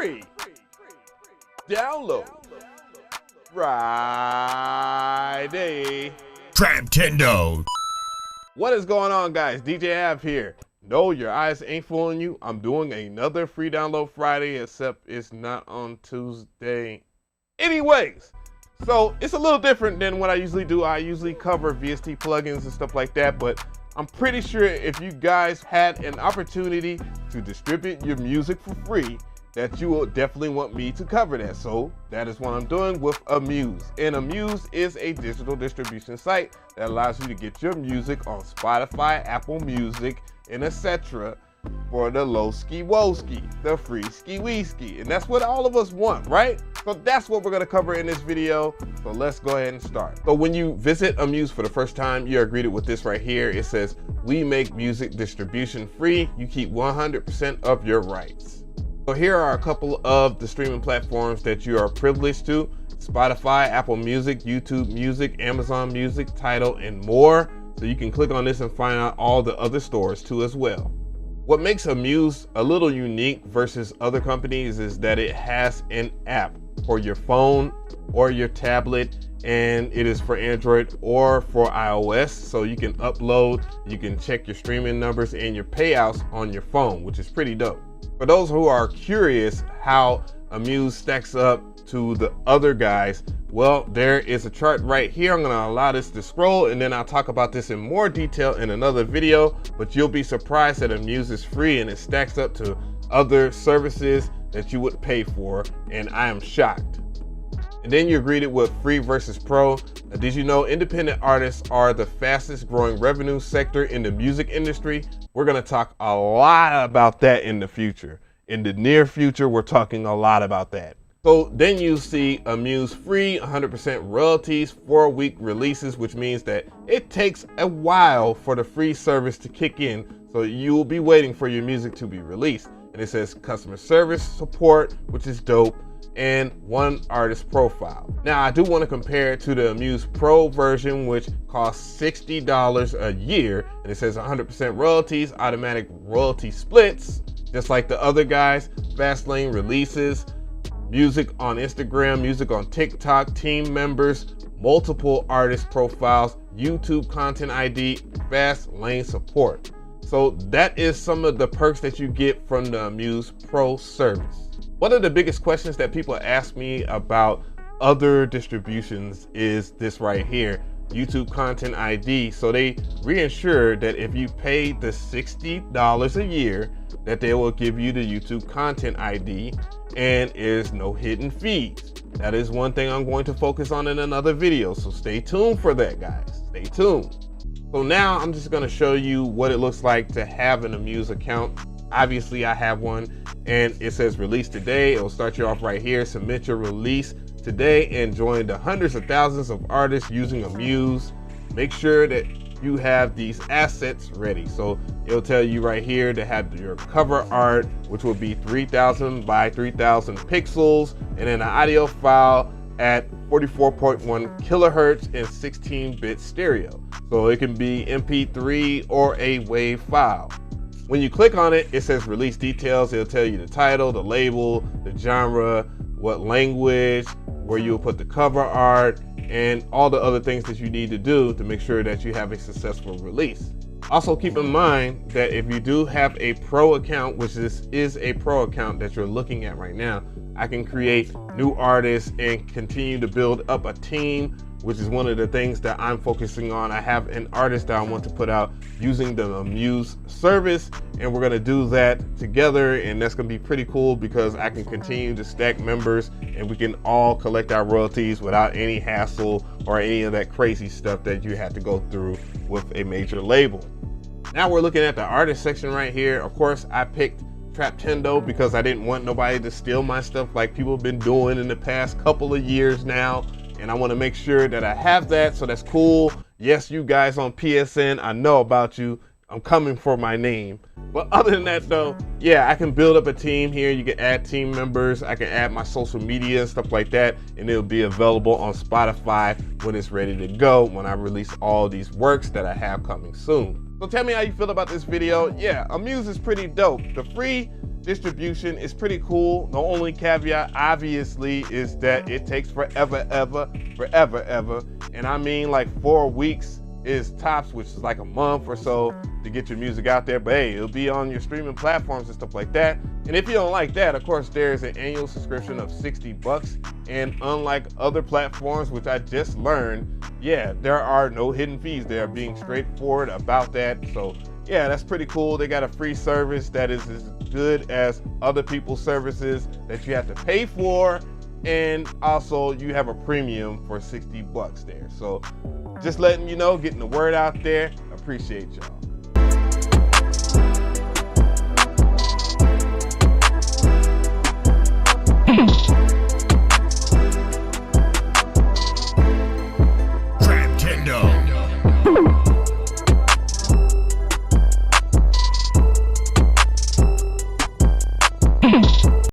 free download Friday. Traptendo. What is going on, guys? DJ Av here. No, your eyes ain't fooling you. I'm doing another free download Friday, except it's not on Tuesday. Anyways, so it's a little different than what I usually do. I usually cover VST plugins and stuff like that, but I'm pretty sure if you guys had an opportunity to distribute your music for free, that you will definitely want me to cover that. So that is what I'm doing with Amuse. And Amuse is a digital distribution site that allows you to get your music on Spotify, Apple Music, and etc. for the low ski woe ski, the free ski wee ski. And that's what all of us want, right? So that's what we're gonna cover in this video. So let's go ahead and start. So when you visit Amuse for the first time, you're greeted with this right here. It says, we make music distribution free. You keep 100% of your rights. So here are a couple of the streaming platforms that you are privileged to: Spotify, Apple Music, YouTube Music, Amazon Music, Tidal, and more. So you can click on this and find out all the other stores too as well. What makes Amuse a little unique versus other companies is that it has an app for your phone or your tablet, and it is for Android or for iOS. So you can upload, you can check your streaming numbers and your payouts on your phone, which is pretty dope. For those who are curious how Amuse stacks up to the other guys, well, there is a chart right here. I'm gonna allow this to scroll, and then I'll talk about this in more detail in another video, but you'll be surprised that Amuse is free and it stacks up to other services that you would pay for, and I am shocked. And then you're greeted with free versus pro. Did you know independent artists are the fastest growing revenue sector in the music industry? We're gonna talk a lot about that in the future. In the near future, we're talking a lot about that. So then you see Amuse free, 100% royalties, 4-week releases, which means that it takes a while for the free service to kick in. So you will be waiting for your music to be released. And it says customer service support, which is dope, and one artist profile. Now I do want to compare it to the Amuse Pro version, which costs $60 a year, and it says 100% royalties, automatic royalty splits, just like the other guys, fast lane releases, music on Instagram, music on TikTok, team members, multiple artist profiles, YouTube content ID, fast lane support. So that is some of the perks that you get from the Amuse Pro service. One of the biggest questions that people ask me about other distributions is this right here, YouTube content ID. So they reinsure that if you pay the $60 a year, that they will give you the YouTube content ID, and is no hidden fees. That is one thing I'm going to focus on in another video. So stay tuned for that, guys. Stay tuned. So now I'm just gonna show you what it looks like to have an Amuse account. Obviously I have one, and it says release today. It will start you off right here. Submit your release today and join the hundreds of thousands of artists using Amuse. Make sure that you have these assets ready. So it'll tell you right here to have your cover art, which will be 3000 by 3000 pixels, and then an audio file at 44.1 kilohertz and 16-bit stereo. So it can be MP3 or a WAV file. When you click on it, it says release details. It'll tell you the title, the label, the genre, what language, where you'll put the cover art, and all the other things that you need to do to make sure that you have a successful release. Also keep in mind that if you do have a pro account, which this is a pro account that you're looking at right now, I can create new artists and continue to build up a team, which is one of the things that I'm focusing on. I have an artist that I want to put out using the Amuse service, and we're gonna do that together, and that's gonna be pretty cool because I can continue to stack members and we can all collect our royalties without any hassle or any of that crazy stuff that you have to go through with a major label. Now we're looking at the artist section right here. Of course, I picked Traptendo because I didn't want nobody to steal my stuff like people have been doing in the past couple of years now. And I want to make sure that I have that, so that's cool. Yes, you guys on PSN, I know about you. I'm coming for my name. But other than that though, yeah, I can build up a team here. You can add team members. I can add my social media and stuff like that, and it'll be available on Spotify when it's ready to go, when I release all these works that I have coming soon. So tell me how you feel about this video. Yeah, Amuse is pretty dope. The free distribution is pretty cool. The only caveat, obviously, is that it takes forever, ever. And I mean like 4 weeks is tops, which is like a month or so to get your music out there. But hey, it'll be on your streaming platforms and stuff like that. And if you don't like that, of course, there's an annual subscription of $60. And unlike other platforms, which I just learned, yeah, there are no hidden fees. They are being straightforward about that. So yeah, that's pretty cool. They got a free service that is as good as other people's services that you have to pay for. And also you have a premium for $60 there. So just letting you know, getting the word out there. Appreciate y'all.